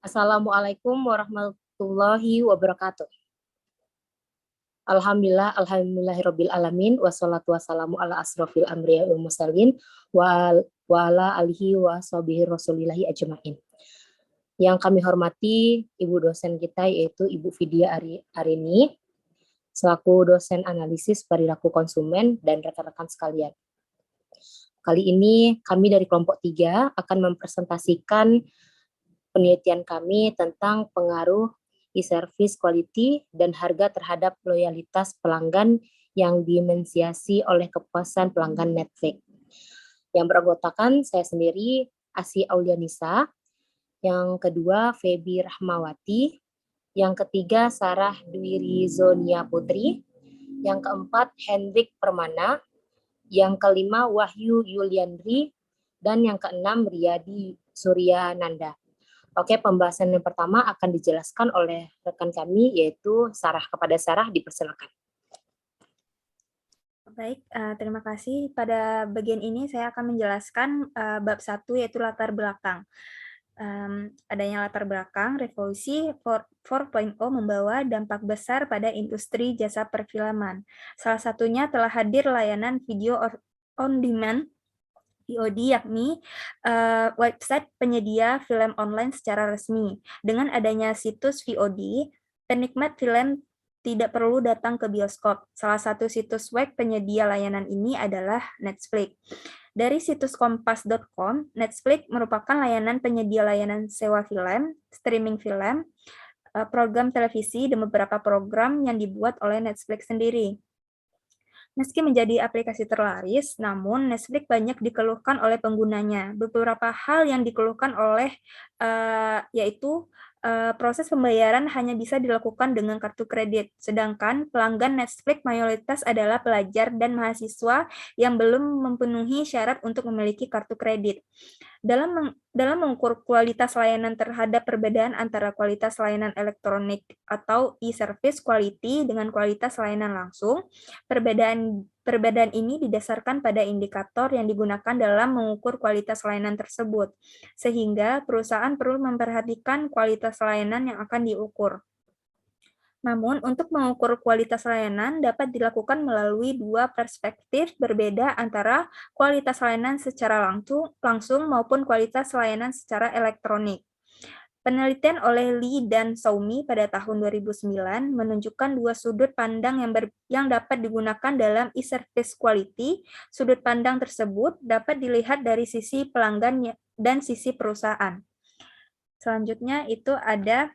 Assalamualaikum warahmatullahi wabarakatuh. Alhamdulillahirabbil alamin wassalatu wassalamu ala asrofil anbiya'i wal mursalin wa ala alihi wa sahbihi rasulillahi ajmain. Yang kami hormati Ibu dosen kita yaitu Ibu Vidya Arini selaku dosen analisis perilaku konsumen dan rekan-rekan sekalian. Kali ini kami dari kelompok 3 akan mempresentasikan penelitian kami tentang pengaruh e-service quality dan harga terhadap loyalitas pelanggan yang dimensiasi oleh kepuasan pelanggan Netflix. Yang beranggotakan saya sendiri, Asy Aulianisa, yang kedua Feby Rahmawati, yang ketiga Sarah Dwi Rizonia Putri, yang keempat Hendrik Permana, yang kelima Wahyu Yuliandri, dan yang keenam Riyadi Suryananda. Oke, pembahasan yang pertama akan dijelaskan oleh rekan kami, yaitu Sarah. Kepada Sarah, dipersilakan. Baik, terima kasih. Pada bagian ini saya akan menjelaskan bab 1, yaitu latar belakang. Adanya latar belakang, revolusi 4.0 membawa dampak besar pada industri jasa perfilman. Salah satunya telah hadir layanan video on demand VOD, yakni website penyedia film online secara resmi. Dengan adanya situs VOD, penikmat film tidak perlu datang ke bioskop. Salah satu situs web penyedia layanan ini adalah Netflix. Dari situs kompas.com, Netflix merupakan layanan penyedia layanan sewa film, streaming film, program televisi, dan beberapa program yang dibuat oleh Netflix sendiri. Meski menjadi aplikasi terlaris, namun Netflix banyak dikeluhkan oleh penggunanya. Beberapa hal yang dikeluhkan oleh yaitu proses pembayaran hanya bisa dilakukan dengan kartu kredit, sedangkan pelanggan Netflix mayoritas adalah pelajar dan mahasiswa yang belum memenuhi syarat untuk memiliki kartu kredit. Dalam mengukur kualitas layanan terhadap perbedaan antara kualitas layanan elektronik atau e-service quality dengan kualitas layanan langsung, perbedaan ini didasarkan pada indikator yang digunakan dalam mengukur kualitas layanan tersebut, sehingga perusahaan perlu memperhatikan kualitas layanan yang akan diukur. Namun, untuk mengukur kualitas layanan dapat dilakukan melalui dua perspektif berbeda antara kualitas layanan secara langsung maupun kualitas layanan secara elektronik. Penelitian oleh Lee dan Soumi pada tahun 2009 menunjukkan dua sudut pandang yang dapat digunakan dalam e-service quality. Sudut pandang tersebut dapat dilihat dari sisi pelanggan dan sisi perusahaan. Selanjutnya itu ada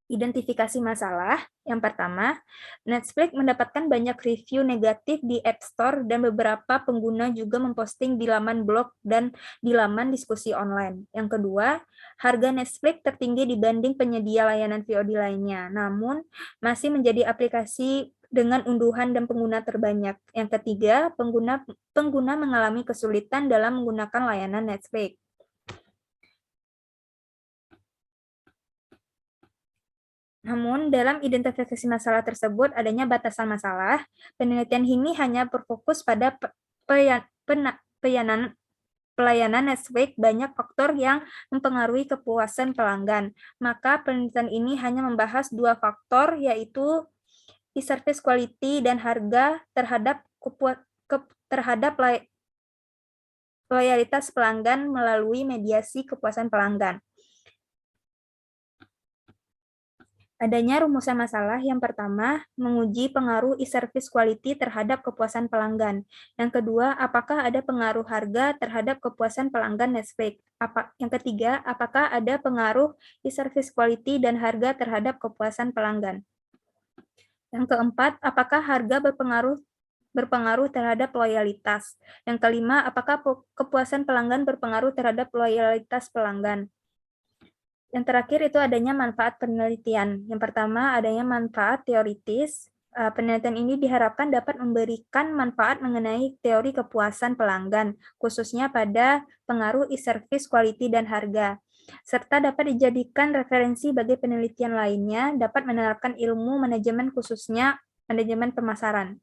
identifikasi masalah. Yang pertama, Netflix mendapatkan banyak review negatif di App Store dan beberapa pengguna juga memposting di laman blog dan di laman diskusi online. Yang kedua, harga Netflix tertinggi dibanding penyedia layanan VOD lainnya, namun masih menjadi aplikasi dengan unduhan dan pengguna terbanyak. Yang ketiga, pengguna mengalami kesulitan dalam menggunakan layanan Netflix. Namun, dalam identifikasi masalah tersebut adanya batasan masalah. Penelitian ini hanya berfokus pada pelayanan Netflix, banyak faktor yang mempengaruhi kepuasan pelanggan. Maka penelitian ini hanya membahas dua faktor, yaitu e-service quality dan harga terhadap loyalitas pelanggan melalui mediasi kepuasan pelanggan. Adanya rumusan masalah. Yang pertama, menguji pengaruh e-service quality terhadap kepuasan pelanggan. Yang kedua, apakah ada pengaruh harga terhadap kepuasan pelanggan Netflix. Yang ketiga, apakah ada pengaruh e-service quality dan harga terhadap kepuasan pelanggan. Yang keempat, apakah harga berpengaruh terhadap loyalitas. Yang kelima, apakah kepuasan pelanggan berpengaruh terhadap loyalitas pelanggan. Yang terakhir itu adanya manfaat penelitian. Yang pertama, adanya manfaat teoritis. Penelitian ini diharapkan dapat memberikan manfaat mengenai teori kepuasan pelanggan, khususnya pada pengaruh e-service quality dan harga, serta dapat dijadikan referensi bagi penelitian lainnya, dapat menerapkan ilmu manajemen khususnya manajemen pemasaran.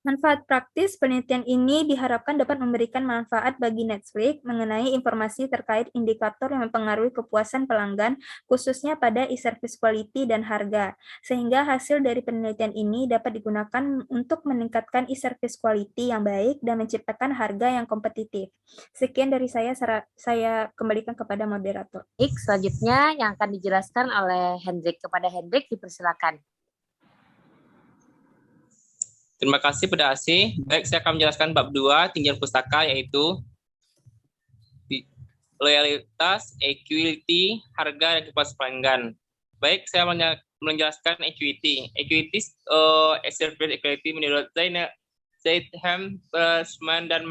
Manfaat praktis penelitian ini diharapkan dapat memberikan manfaat bagi Netflix mengenai informasi terkait indikator yang mempengaruhi kepuasan pelanggan, khususnya pada e-service quality dan harga, sehingga hasil dari penelitian ini dapat digunakan untuk meningkatkan e-service quality yang baik dan menciptakan harga yang kompetitif. Sekian dari saya kembalikan kepada moderator. Baik, selanjutnya yang akan dijelaskan oleh Hendrik. Kepada Hendrik, dipersilakan. Terima kasih pada Asi. Baik, saya akan menjelaskan bab 2 tinjauan pustaka, yaitu loyalitas, equity, harga, dan kepuasan pelanggan. Baik, saya menjelaskan equity. Equity, service equity menurut Zaidham, Persman, dan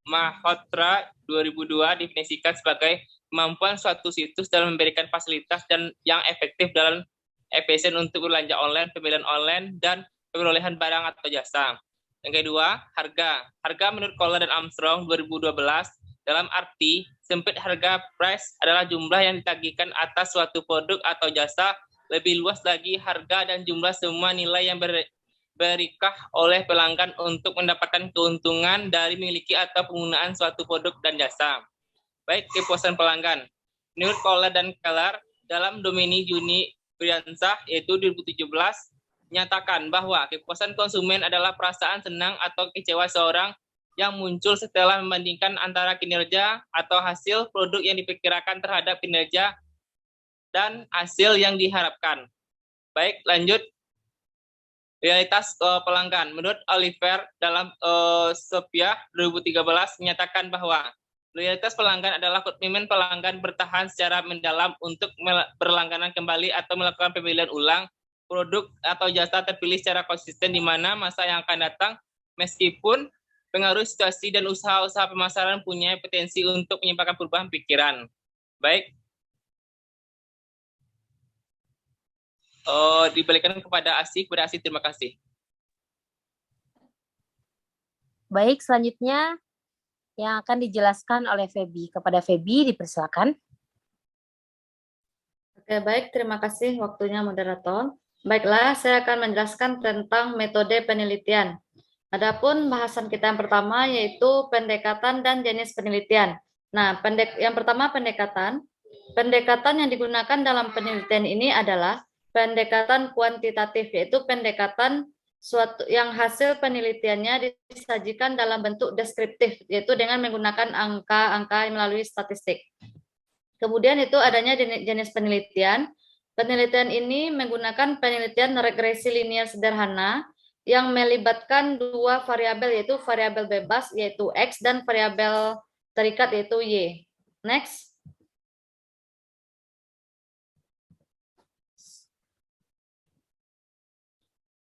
Malhotra 2002 definisikan sebagai kemampuan suatu situs dalam memberikan fasilitas dan yang efektif dalam efisien untuk belanja online, pembelian online, dan perolehan barang atau jasa. Yang kedua, harga. Harga menurut Kohler dan Armstrong 2012 dalam arti sempit, harga price adalah jumlah yang ditagihkan atas suatu produk atau jasa. Lebih luas lagi, harga dan jumlah semua nilai yang berikah oleh pelanggan untuk mendapatkan keuntungan dari memiliki atau penggunaan suatu produk dan jasa. Baik, kepuasan pelanggan. Menurut Kohler dan Keller dalam Domini Juni Briansah yaitu 2017 menyatakan bahwa kepuasan konsumen adalah perasaan senang atau kecewa seorang yang muncul setelah membandingkan antara kinerja atau hasil produk yang diperkirakan terhadap kinerja dan hasil yang diharapkan. Baik, lanjut. Realitas pelanggan. Menurut Oliver dalam Sophia 2013 menyatakan bahwa loyalitas pelanggan adalah komitmen pelanggan bertahan secara mendalam untuk berlangganan kembali atau melakukan pembelian ulang produk atau jasa terpilih secara konsisten di mana masa yang akan datang, meskipun pengaruh situasi dan usaha-usaha pemasaran punya potensi untuk menyebabkan perubahan pikiran. Baik, dibalikan kepada Asi. Terima kasih. Baik, selanjutnya yang akan dijelaskan oleh Feby. Kepada Feby, dipersilakan. Oke, baik. Terima kasih waktunya moderator. Baiklah, saya akan menjelaskan tentang metode penelitian. Adapun bahasan kita yang pertama yaitu pendekatan dan jenis penelitian. Nah, yang pertama pendekatan. Pendekatan yang digunakan dalam penelitian ini adalah pendekatan kuantitatif, yaitu pendekatan suatu yang hasil penelitiannya disajikan dalam bentuk deskriptif, yaitu dengan menggunakan angka-angka melalui statistik. Kemudian itu adanya jenis penelitian. Penelitian ini menggunakan penelitian regresi linear sederhana yang melibatkan dua variabel, yaitu variabel bebas yaitu X dan variabel terikat yaitu Y. Next.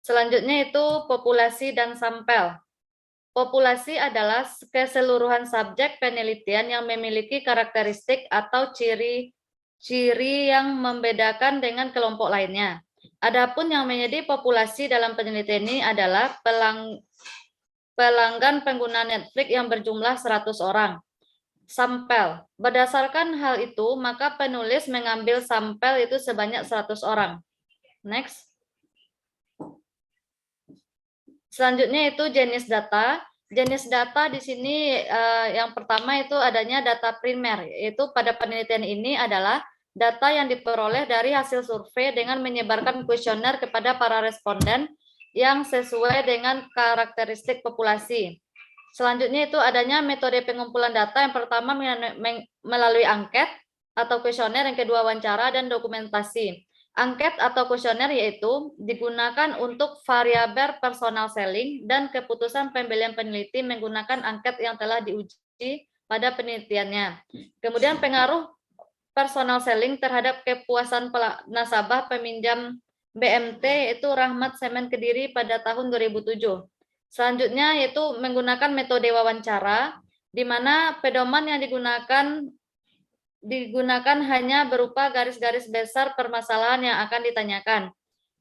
Selanjutnya itu populasi dan sampel. Populasi adalah keseluruhan subjek penelitian yang memiliki karakteristik atau ciri yang membedakan dengan kelompok lainnya. Adapun yang menjadi populasi dalam penelitian ini adalah pelanggan pengguna Netflix yang berjumlah 100 orang. Sampel. Berdasarkan hal itu, maka penulis mengambil sampel itu sebanyak 100 orang. Next. Selanjutnya itu jenis data. Jenis data di sini yang pertama itu adanya data primer, yaitu pada penelitian ini adalah data yang diperoleh dari hasil survei dengan menyebarkan kuesioner kepada para responden yang sesuai dengan karakteristik populasi. Selanjutnya itu adanya metode pengumpulan data, yang pertama melalui angket atau kuesioner, yang kedua wawancara dan dokumentasi. Angket atau kuesioner yaitu digunakan untuk variabel personal selling dan keputusan pembelian peneliti menggunakan angket yang telah diuji pada penelitiannya. Kemudian pengaruh personal selling terhadap kepuasan nasabah peminjam BMT itu Rahmat Semen Kediri pada tahun 2007. Selanjutnya yaitu menggunakan metode wawancara, di mana pedoman yang digunakan hanya berupa garis-garis besar permasalahan yang akan ditanyakan.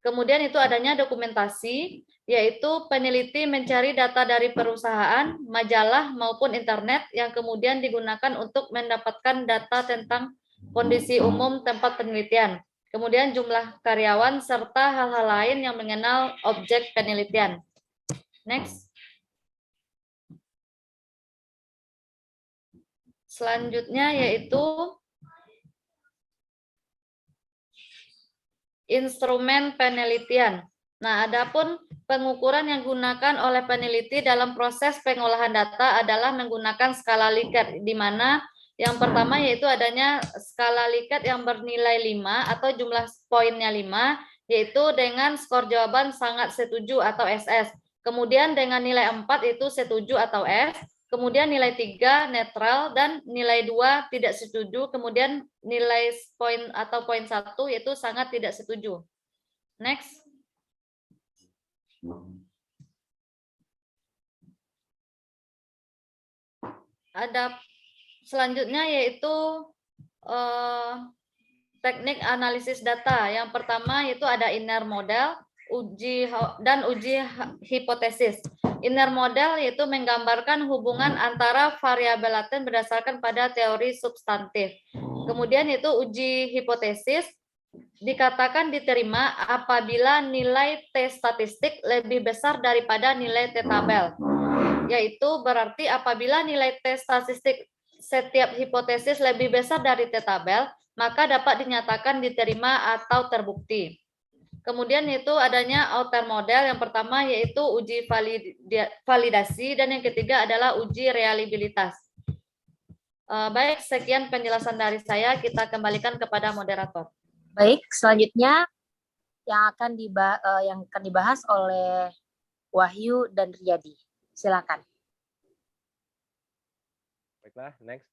Kemudian itu adanya dokumentasi, yaitu peneliti mencari data dari perusahaan, majalah maupun internet yang kemudian digunakan untuk mendapatkan data tentang kondisi umum tempat penelitian. Kemudian jumlah karyawan serta hal-hal lain yang mengenal objek penelitian. Next. Selanjutnya yaitu instrumen penelitian. Nah, adapun pengukuran yang digunakan oleh peneliti dalam proses pengolahan data adalah menggunakan skala Likert, di mana yang pertama yaitu adanya skala Likert yang bernilai 5 atau jumlah poinnya 5, yaitu dengan skor jawaban sangat setuju atau SS. Kemudian dengan nilai 4 itu setuju atau S. Kemudian nilai 3 netral dan nilai 2 tidak setuju. Kemudian nilai poin atau poin 1 yaitu sangat tidak setuju. Next. Ada selanjutnya yaitu teknik analisis data. Yang pertama yaitu ada inner model, uji hipotesis. Inner model yaitu menggambarkan hubungan antara variabel laten berdasarkan pada teori substantif. Kemudian yaitu uji hipotesis dikatakan diterima apabila nilai T statistik lebih besar daripada nilai T tabel. Yaitu berarti apabila nilai T statistik setiap hipotesis lebih besar dari T tabel, maka dapat dinyatakan diterima atau terbukti. Kemudian itu adanya outer model, yang pertama yaitu uji validasi, dan yang ketiga adalah uji reliabilitas. Baik, sekian penjelasan dari saya, kita kembalikan kepada moderator. Baik, selanjutnya yang akan dibahas oleh Wahyu dan Riyadi. Silakan. Baiklah, next.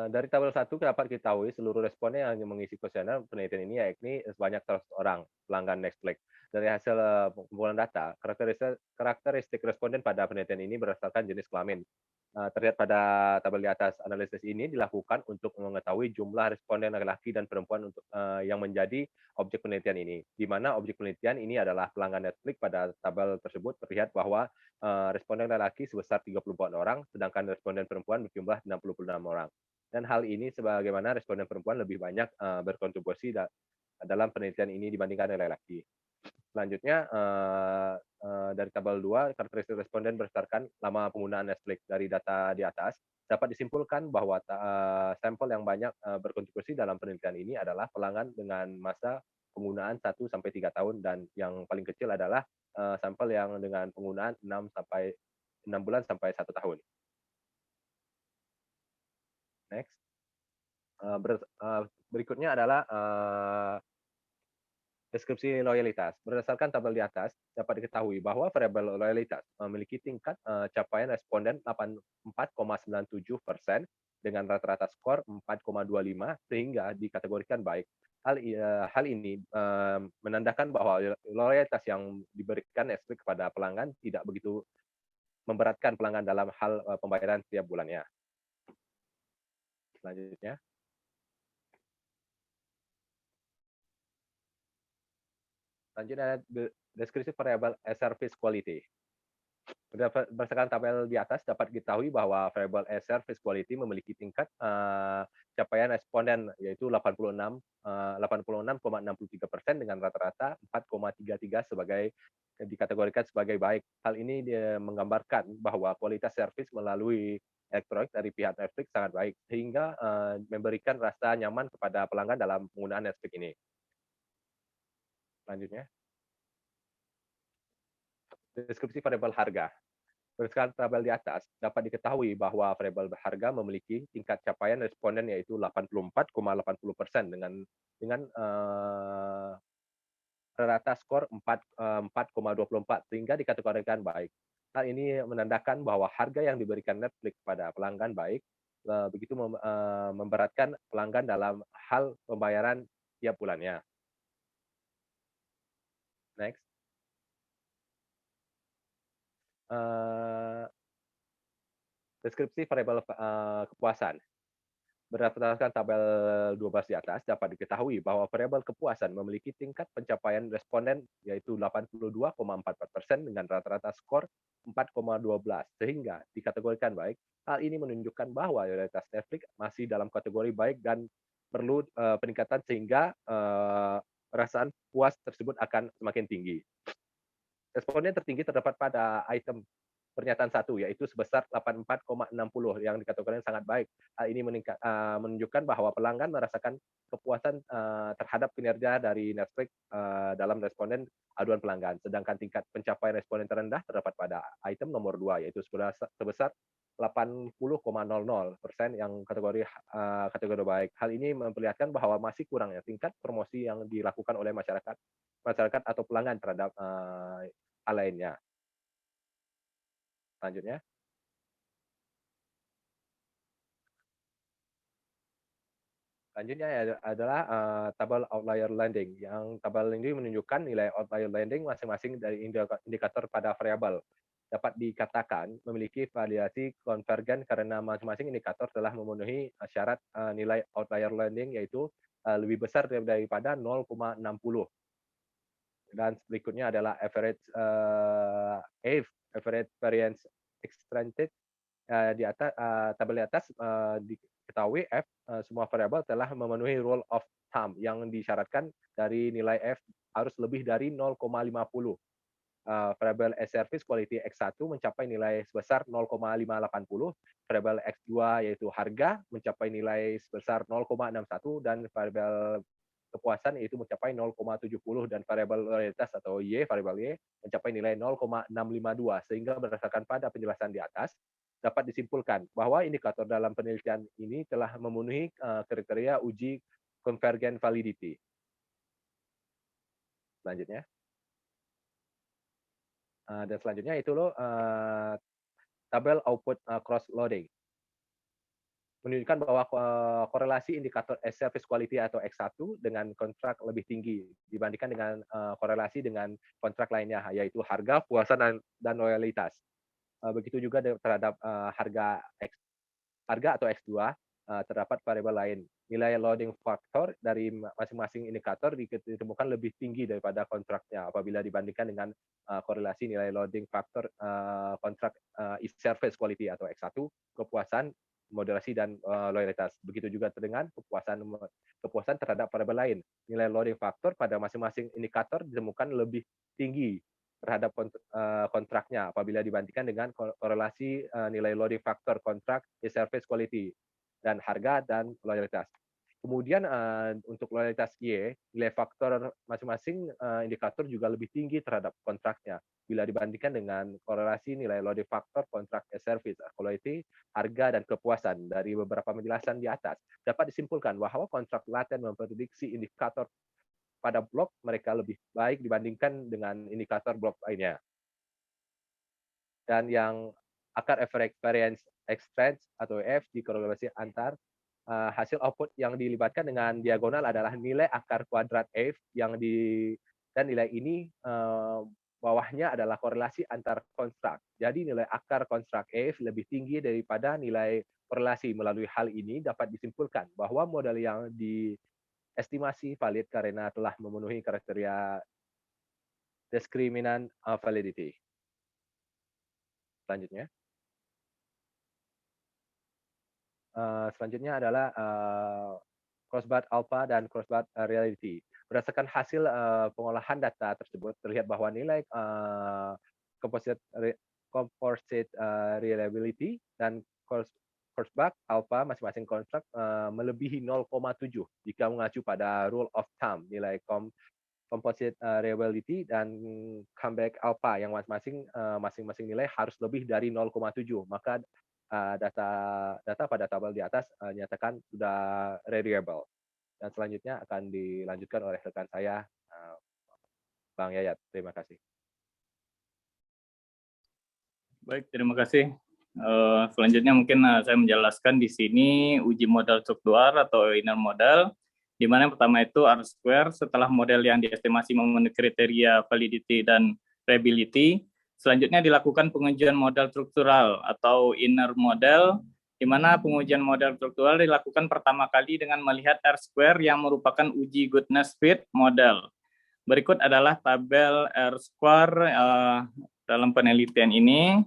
Dari tabel 1 dapat diketahui seluruh responden yang mengisi kuesioner penelitian ini yakni sebanyak 100 orang pelanggan Netflix. Dari hasil pengumpulan data, karakteristik responden pada penelitian ini berdasarkan jenis kelamin. Terlihat pada tabel di atas. Analisis ini dilakukan untuk mengetahui jumlah responden laki-laki dan perempuan untuk yang menjadi objek penelitian ini. Di mana objek penelitian ini adalah pelanggan Netflix. Pada tabel tersebut terlihat bahwa responden laki-laki sebesar 34 orang, sedangkan responden perempuan berjumlah 66 orang. Dan hal ini sebagaimana responden perempuan lebih banyak berkontribusi dalam penelitian ini dibandingkan laki-laki. Selanjutnya, dari tabel 2, karakteristik responden berdasarkan lama penggunaan Netflix. Dari data di atas, dapat disimpulkan bahwa sampel yang banyak berkontribusi dalam penelitian ini adalah pelanggan dengan masa penggunaan 1-3 tahun, dan yang paling kecil adalah sampel yang dengan penggunaan 6 bulan sampai 1 tahun. Next. Berikutnya adalah deskripsi loyalitas. Berdasarkan tabel di atas, dapat diketahui bahwa variabel loyalitas memiliki tingkat capaian responden 84,97% dengan rata-rata skor 4,25 sehingga dikategorikan baik. Hal ini menandakan bahwa loyalitas yang diberikan Netflix kepada pelanggan tidak begitu memberatkan pelanggan dalam hal pembayaran setiap bulannya. Selanjutnya. Selanjutnya, deskripsi variabel service quality. Berdasarkan tabel di atas, dapat diketahui bahwa variabel service quality memiliki tingkat capaian responden, yaitu 86,63% dengan rata-rata 4,33 sebagai dikategorikan sebagai baik. Hal ini menggambarkan bahwa kualitas servis melalui elektronik dari pihak Netflix sangat baik, sehingga memberikan rasa nyaman kepada pelanggan dalam penggunaan Netflix ini. Selanjutnya, deskripsi variabel harga. Berdasarkan tabel di atas, dapat diketahui bahwa variabel harga memiliki tingkat capaian responden yaitu 84,80% dengan rata skor 4,24 sehingga dikategorikan baik. Hal ini menandakan bahwa harga yang diberikan Netflix pada pelanggan baik, begitu memberatkan pelanggan dalam hal pembayaran tiap bulannya. Next. Deskripsi variabel kepuasan. Berdasarkan tabel 12 di atas, dapat diketahui bahwa variabel kepuasan memiliki tingkat pencapaian responden yaitu 82,44% dengan rata-rata skor 4,12 sehingga dikategorikan baik. Hal ini menunjukkan bahwa loyalitas Netflix masih dalam kategori baik dan perlu peningkatan sehingga perasaan puas tersebut akan semakin tinggi. Responden tertinggi terdapat pada item pernyataan 1, yaitu sebesar 84,60 yang dikategorikan sangat baik. Hal ini menunjukkan bahwa pelanggan merasakan kepuasan terhadap kinerja dari Netflix dalam responden aduan pelanggan. Sedangkan tingkat pencapaian responden terendah terdapat pada item nomor 2, yaitu sebesar 80,00% yang kategori baik. Hal ini memperlihatkan bahwa masih kurangnya tingkat promosi yang dilakukan oleh masyarakat atau pelanggan terhadap hal lainnya. Selanjutnya. Selanjutnya adalah tabel outlier landing. Yang tabel ini menunjukkan nilai outlier landing masing-masing dari indikator pada variabel. Dapat dikatakan memiliki variasi konvergen karena masing-masing indikator telah memenuhi syarat nilai outlier landing, yaitu lebih besar daripada 0,60. Dan berikutnya adalah average average variance extended. Di atas tabel di atas diketahui F semua variabel telah memenuhi rule of thumb yang disyaratkan dari nilai F harus lebih dari 0,50. Variabel S-Service Quality X1 mencapai nilai sebesar 0,580, variabel X2 yaitu harga mencapai nilai sebesar 0,61, dan variabel kepuasan yaitu mencapai 0,70, dan variabel loyalitas atau variabel Y mencapai nilai 0,652. Sehingga berdasarkan pada penjelasan di atas, dapat disimpulkan bahwa indikator dalam penelitian ini telah memenuhi kriteria uji convergent validity. Selanjutnya. Dan selanjutnya itu tabel output cross loading. Menunjukkan bahwa korelasi indikator S-Service Quality atau X1 dengan kontrak lebih tinggi dibandingkan dengan korelasi dengan kontrak lainnya, yaitu harga, puasan, dan loyalitas. Begitu juga terhadap harga atau X2, terdapat variabel lain. Nilai loading factor dari masing-masing indikator ditemukan lebih tinggi daripada kontraknya apabila dibandingkan dengan korelasi nilai loading factor kontrak service quality atau X1, kepuasan, moderasi, dan loyalitas. Begitu juga dengan kepuasan terhadap variabel lain. Nilai loading factor pada masing-masing indikator ditemukan lebih tinggi terhadap kontraknya apabila dibandingkan dengan korelasi nilai loading factor kontrak service quality dan harga dan loyalitas. Kemudian untuk loyalitas Y, nilai faktor masing-masing indikator juga lebih tinggi terhadap kontraknya bila dibandingkan dengan korelasi nilai loading factor kontrak service quality, harga, dan kepuasan. Dari beberapa penjelasan di atas dapat disimpulkan bahwa kontrak laten memprediksi indikator pada blok mereka lebih baik dibandingkan dengan indikator blok lainnya. Dan yang akar average variance exchange atau F dikorelasi antar hasil output yang dilibatkan dengan diagonal adalah nilai akar kuadrat F dan nilai ini bawahnya adalah korelasi antar konstrak. Jadi nilai akar konstrak F lebih tinggi daripada nilai korelasi. Melalui hal ini dapat disimpulkan bahwa model yang diestimasi valid karena telah memenuhi kriteria discriminant validity. Selanjutnya. Selanjutnya adalah crossbar alpha dan crossbar reality. Berdasarkan hasil pengolahan data tersebut, terlihat bahwa nilai composite reliability dan crossbar alpha masing-masing kontrak melebihi 0,7 jika mengacu pada rule of thumb. Nilai composite reliability dan comeback alpha yang masing-masing nilai harus lebih dari 0,7. Maka data pada tabel di atas nyatakan sudah reliable. Dan selanjutnya akan dilanjutkan oleh rekan saya, Bang Yayat. Terima kasih. Baik, terima kasih. Selanjutnya mungkin saya menjelaskan di sini uji modal struktural atau inner model, di mana yang pertama itu R-square setelah model yang diestimasi memenuhi kriteria validity dan reliability. Selanjutnya dilakukan pengujian modal struktural atau inner model, di mana pengujian model struktural dilakukan pertama kali dengan melihat R-square yang merupakan uji goodness fit model. Berikut adalah tabel R-square dalam penelitian ini,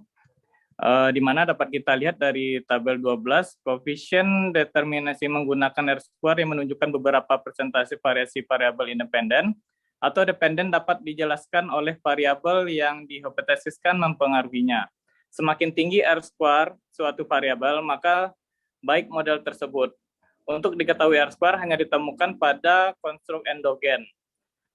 di mana dapat kita lihat dari tabel 12, koefisien determinasi menggunakan R-square yang menunjukkan beberapa persentase variasi variabel independen atau dependen dapat dijelaskan oleh variabel yang dihipotesiskan mempengaruhinya. Semakin tinggi R-square suatu variabel, maka baik model tersebut. Untuk diketahui R-square hanya ditemukan pada konstruk endogen.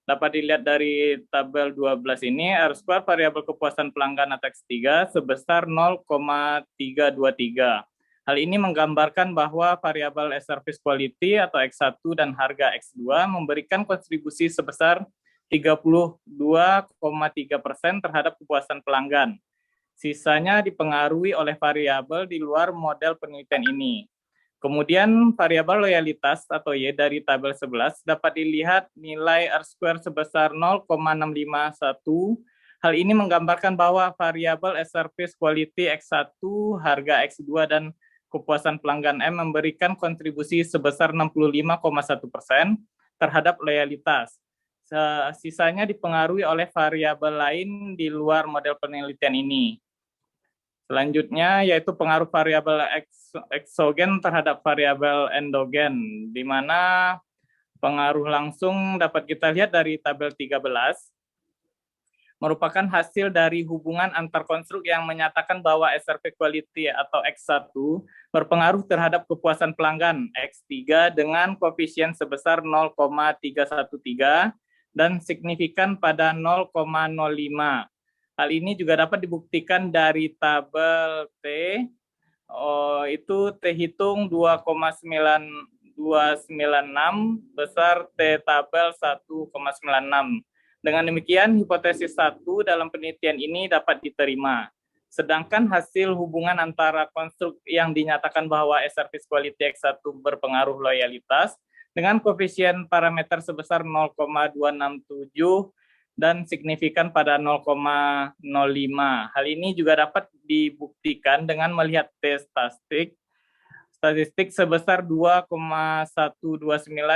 Dapat dilihat dari tabel 12 ini, R-square variabel kepuasan pelanggan atau X3 sebesar 0,323. Hal ini menggambarkan bahwa variabel service quality atau X1 dan harga X2 memberikan kontribusi sebesar 32,3% terhadap kepuasan pelanggan. Sisanya dipengaruhi oleh variabel di luar model penelitian ini. Kemudian variabel loyalitas atau Y dari tabel 11 dapat dilihat nilai R-square sebesar 0,651. Hal ini menggambarkan bahwa variabel service quality X1, harga X2, dan kepuasan pelanggan M memberikan kontribusi sebesar 65,1% terhadap loyalitas. Sisanya dipengaruhi oleh variabel lain di luar model penelitian ini. Selanjutnya yaitu pengaruh variabel eksogen terhadap variabel endogen, di mana pengaruh langsung dapat kita lihat dari tabel 13, merupakan hasil dari hubungan antar konstruk yang menyatakan bahwa SRP quality atau X1 berpengaruh terhadap kepuasan pelanggan X3 dengan koefisien sebesar 0,313 dan signifikan pada 0,05. Hal ini juga dapat dibuktikan dari tabel T, itu T hitung 2,9296 besar T tabel 1,96. Dengan demikian, hipotesis 1 dalam penelitian ini dapat diterima. Sedangkan hasil hubungan antara konstruk yang dinyatakan bahwa service quality X1 berpengaruh loyalitas dengan koefisien parameter sebesar 0,267 dan signifikan pada 0,05. Hal ini juga dapat dibuktikan dengan melihat statistik sebesar 2,129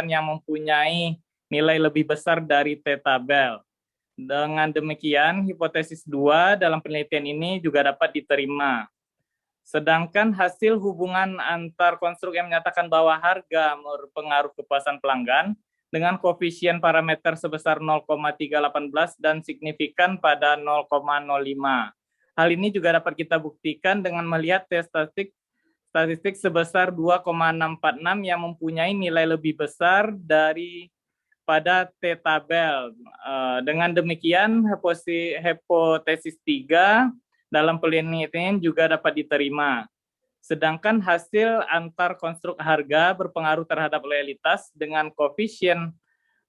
yang mempunyai nilai lebih besar dari T-tabel. Dengan demikian, hipotesis 2 dalam penelitian ini juga dapat diterima. Sedangkan hasil hubungan antar konstruk yang menyatakan bahwa harga berpengaruh kepuasan pelanggan dengan koefisien parameter sebesar 0,318 dan signifikan pada 0,05. Hal ini juga dapat kita buktikan dengan melihat statistik sebesar 2,646 yang mempunyai nilai lebih besar pada T-tabel. Dengan demikian, hipotesis 3 dalam penelitian juga dapat diterima. Sedangkan hasil antar konstruk harga berpengaruh terhadap loyalitas dengan koefisien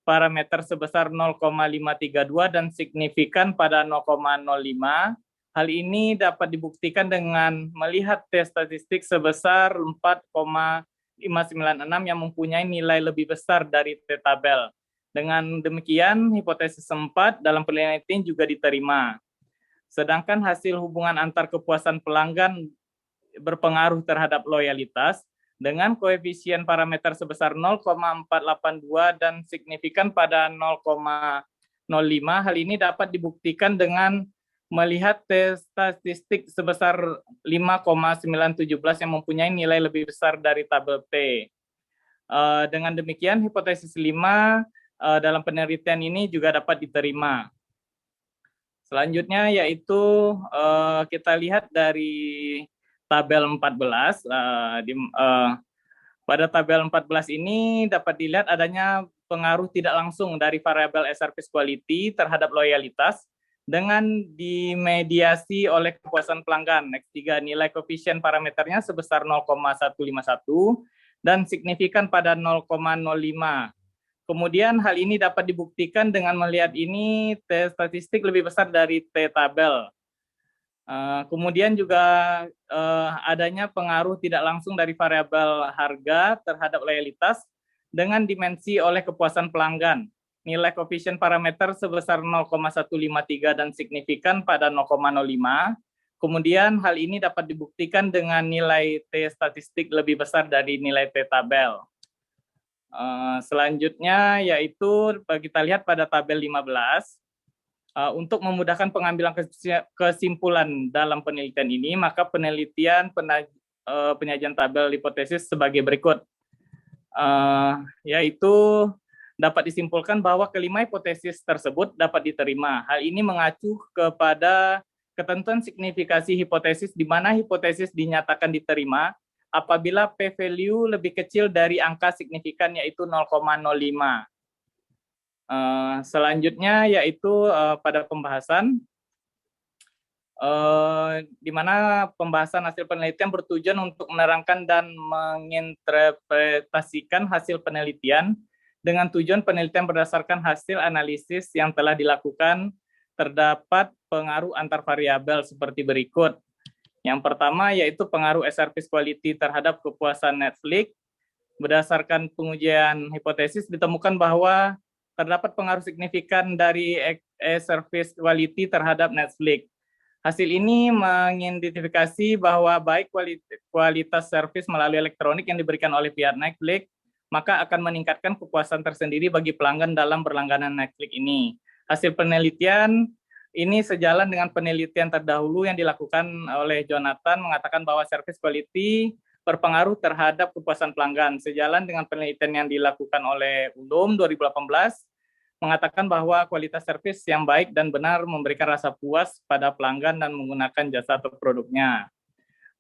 parameter sebesar 0,532 dan signifikan pada 0,05. Hal ini dapat dibuktikan dengan melihat statistik sebesar 4,596 yang mempunyai nilai lebih besar dari T-tabel. Dengan demikian, hipotesis 4 dalam penelitian juga diterima. Sedangkan hasil hubungan antar kepuasan pelanggan berpengaruh terhadap loyalitas dengan koefisien parameter sebesar 0,482 dan signifikan pada 0,05. Hal ini dapat dibuktikan dengan melihat statistik sebesar 5,917 yang mempunyai nilai lebih besar dari tabel T. Dengan demikian, hipotesis 5 dalam penelitian ini juga dapat diterima. Selanjutnya yaitu kita lihat dari tabel 14. Pada tabel 14 ini dapat dilihat adanya pengaruh tidak langsung dari variabel service quality terhadap loyalitas dengan dimediasi oleh kepuasan pelanggan. X3 nilai koefisien parameternya sebesar 0,151 dan signifikan pada 0,05. Kemudian hal ini dapat dibuktikan dengan melihat ini statistik lebih besar dari T-tabel. Kemudian juga adanya pengaruh tidak langsung dari variabel harga terhadap loyalitas dengan dimensi oleh kepuasan pelanggan. Nilai koefisien parameter sebesar 0,153 dan signifikan pada 0,05. Kemudian hal ini dapat dibuktikan dengan nilai T statistik lebih besar dari nilai T-tabel. Selanjutnya yaitu kita lihat pada tabel 15. Untuk memudahkan pengambilan kesimpulan dalam penelitian ini, maka penyajian tabel hipotesis sebagai berikut, yaitu dapat disimpulkan bahwa kelima hipotesis tersebut dapat diterima. Hal ini mengacu kepada ketentuan signifikasi hipotesis di mana hipotesis dinyatakan diterima apabila p-value lebih kecil dari angka signifikan yaitu 0,05. Selanjutnya yaitu pada pembahasan di mana pembahasan hasil penelitian bertujuan untuk menerangkan dan menginterpretasikan hasil penelitian dengan tujuan penelitian berdasarkan hasil analisis yang telah dilakukan terdapat pengaruh antar variabel seperti berikut. Yang pertama yaitu pengaruh service quality terhadap kepuasan Netflix. Berdasarkan pengujian hipotesis ditemukan bahwa terdapat pengaruh signifikan dari service quality terhadap Netflix. Hasil ini mengidentifikasi bahwa baik kualitas service melalui elektronik yang diberikan oleh pihak Netflix, maka akan meningkatkan kepuasan tersendiri bagi pelanggan dalam berlangganan Netflix ini. Hasil penelitian ini sejalan dengan penelitian terdahulu yang dilakukan oleh Jonathan mengatakan bahwa service quality berpengaruh terhadap kepuasan pelanggan. Sejalan dengan penelitian yang dilakukan oleh ULUM 2018 mengatakan bahwa kualitas servis yang baik dan benar memberikan rasa puas pada pelanggan dan menggunakan jasa atau produknya.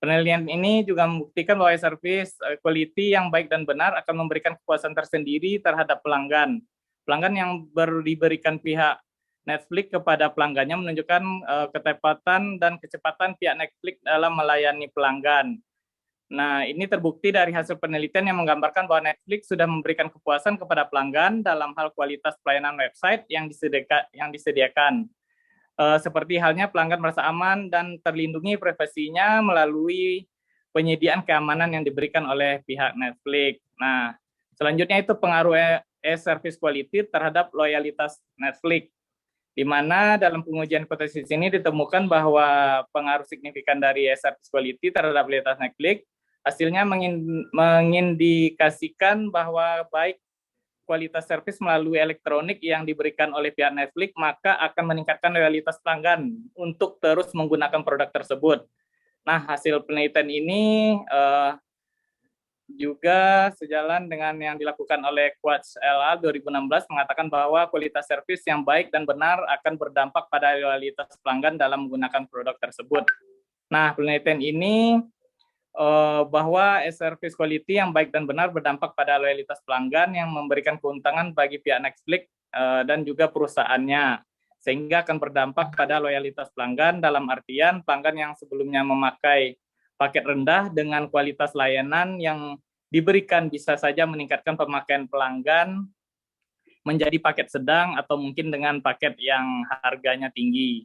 Penelitian ini juga membuktikan bahwa servis quality yang baik dan benar akan memberikan kepuasan tersendiri terhadap pelanggan. Pelanggan yang diberikan pihak Netflix kepada pelanggannya menunjukkan ketepatan dan kecepatan pihak Netflix dalam melayani pelanggan. Nah, ini terbukti dari hasil penelitian yang menggambarkan bahwa Netflix sudah memberikan kepuasan kepada pelanggan dalam hal kualitas pelayanan website yang disediakan. Seperti halnya pelanggan merasa aman dan terlindungi privasinya melalui penyediaan keamanan yang diberikan oleh pihak Netflix. Nah, selanjutnya itu pengaruh service quality terhadap loyalitas Netflix, di mana dalam pengujian hipotesis ini ditemukan bahwa pengaruh signifikan dari service quality terhadap loyalitas Netflix hasilnya mengindikasikan bahwa baik kualitas servis melalui elektronik yang diberikan oleh pihak Netflix, maka akan meningkatkan loyalitas pelanggan untuk terus menggunakan produk tersebut. Nah, hasil penelitian ini juga sejalan dengan yang dilakukan oleh Quartz LA 2016 mengatakan bahwa kualitas servis yang baik dan benar akan berdampak pada loyalitas pelanggan dalam menggunakan produk tersebut. Nah, penelitian ini bahwa service quality yang baik dan benar berdampak pada loyalitas pelanggan yang memberikan keuntungan bagi pihak Netflix dan juga perusahaannya, sehingga akan berdampak pada loyalitas pelanggan dalam artian pelanggan yang sebelumnya memakai paket rendah dengan kualitas layanan yang diberikan bisa saja meningkatkan pemakaian pelanggan menjadi paket sedang atau mungkin dengan paket yang harganya tinggi.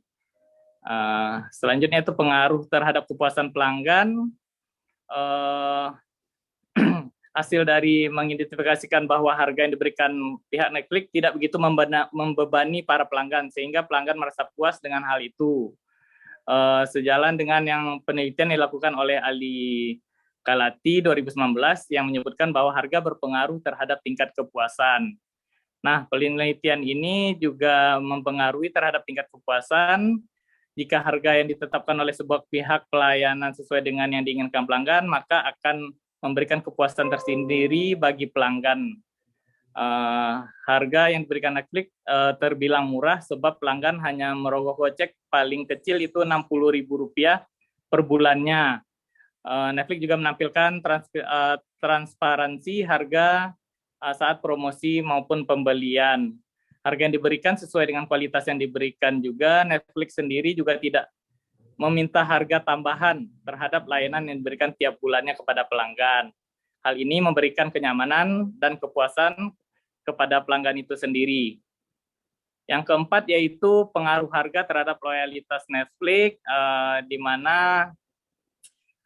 Selanjutnya itu pengaruh terhadap kepuasan pelanggan. Hasil dari mengidentifikasikan bahwa harga yang diberikan pihak Netflix tidak begitu membebani para pelanggan sehingga pelanggan merasa puas dengan hal itu. Sejalan dengan yang penelitian dilakukan oleh Ali Kalati 2019 yang menyebutkan bahwa harga berpengaruh terhadap tingkat kepuasan. Nah, penelitian ini juga mempengaruhi terhadap tingkat kepuasan. Jika harga yang ditetapkan oleh sebuah pihak pelayanan sesuai dengan yang diinginkan pelanggan, maka akan memberikan kepuasan tersendiri bagi pelanggan. Harga yang diberikan Netflix terbilang murah sebab pelanggan hanya merogoh kocek paling kecil itu Rp60.000 per bulannya. Netflix juga menampilkan transparansi harga saat promosi maupun pembelian. Harga yang diberikan sesuai dengan kualitas yang diberikan juga. Netflix sendiri juga tidak meminta harga tambahan terhadap layanan yang diberikan tiap bulannya kepada pelanggan. Hal ini memberikan kenyamanan dan kepuasan kepada pelanggan itu sendiri. Yang keempat yaitu pengaruh harga terhadap loyalitas Netflix, di mana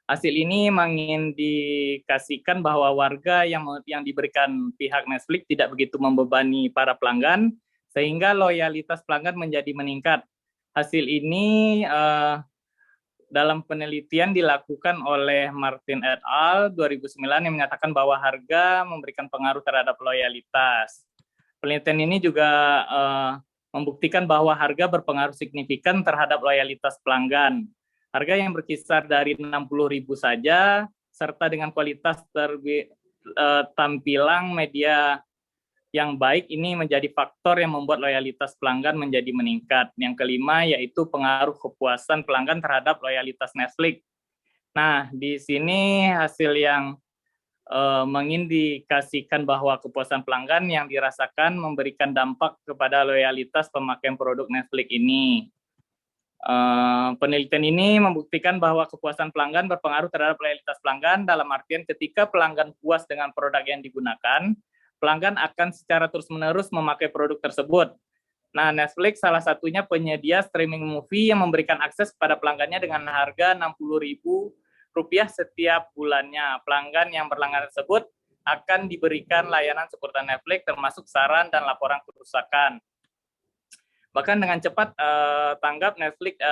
hasil ini mengindikasikan bahwa warga yang diberikan pihak Netflix tidak begitu membebani para pelanggan, sehingga loyalitas pelanggan menjadi meningkat. Hasil ini dalam penelitian dilakukan oleh Martin et al. 2009 yang menyatakan bahwa harga memberikan pengaruh terhadap loyalitas. Penelitian ini juga membuktikan bahwa harga berpengaruh signifikan terhadap loyalitas pelanggan. Harga yang berkisar dari Rp60.000 saja, serta dengan kualitas tampilan media yang baik ini menjadi faktor yang membuat loyalitas pelanggan menjadi meningkat. Yang kelima yaitu pengaruh kepuasan pelanggan terhadap loyalitas Netflix. Nah, di sini hasil yang mengindikasikan bahwa kepuasan pelanggan yang dirasakan memberikan dampak kepada loyalitas pemakaian produk Netflix ini. Penelitian ini membuktikan bahwa kepuasan pelanggan berpengaruh terhadap loyalitas pelanggan dalam artian ketika pelanggan puas dengan produk yang digunakan, pelanggan akan secara terus-menerus memakai produk tersebut. Nah, Netflix salah satunya penyedia streaming movie yang memberikan akses kepada pelanggannya dengan harga Rp60.000 setiap bulannya. Pelanggan yang berlangganan tersebut akan diberikan layanan seputar Netflix termasuk saran dan laporan kerusakan. Bahkan dengan cepat tanggap Netflix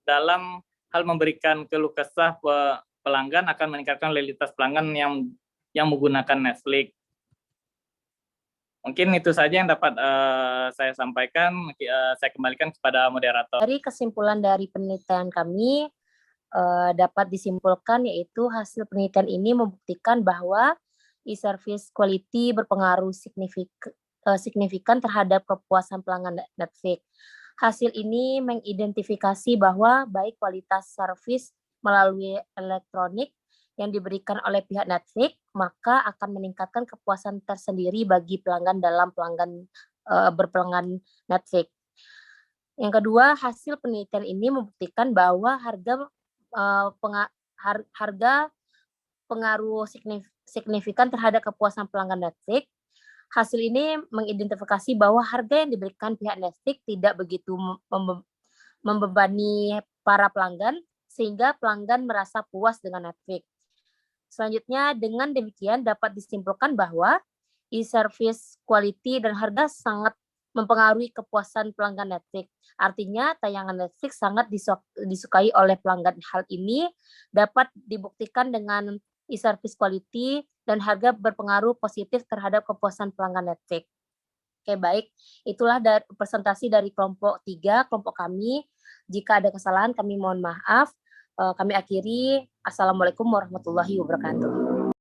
dalam hal memberikan keluh kesah pelanggan akan meningkatkan loyalitas pelanggan yang menggunakan Netflix. Mungkin itu saja yang dapat saya sampaikan. Saya kembalikan kepada moderator. Dari kesimpulan dari penelitian kami dapat disimpulkan yaitu hasil penelitian ini membuktikan bahwa e-service quality berpengaruh signifikan terhadap kepuasan pelanggan Netflix. Hasil ini mengidentifikasi bahwa baik kualitas servis melalui elektronik yang diberikan oleh pihak Netflix, maka akan meningkatkan kepuasan tersendiri bagi pelanggan dalam berpelanggan Netflix. Yang kedua, hasil penelitian ini membuktikan bahwa harga pengaruh signifikan terhadap kepuasan pelanggan Netflix. Hasil ini mengidentifikasi bahwa harga yang diberikan pihak Netflix tidak begitu membebani para pelanggan, sehingga pelanggan merasa puas dengan Netflix. Selanjutnya, dengan demikian dapat disimpulkan bahwa e-service quality dan harga sangat mempengaruhi kepuasan pelanggan Netflix. Artinya, tayangan Netflix sangat disukai oleh pelanggan. Hal ini dapat dibuktikan dengan e-service quality dan harga berpengaruh positif terhadap kepuasan pelanggan Netflix. Oke, baik. Itulah presentasi dari kelompok 3, kelompok kami. Jika ada kesalahan, kami mohon maaf. Kami akhiri. Assalamualaikum warahmatullahi wabarakatuh.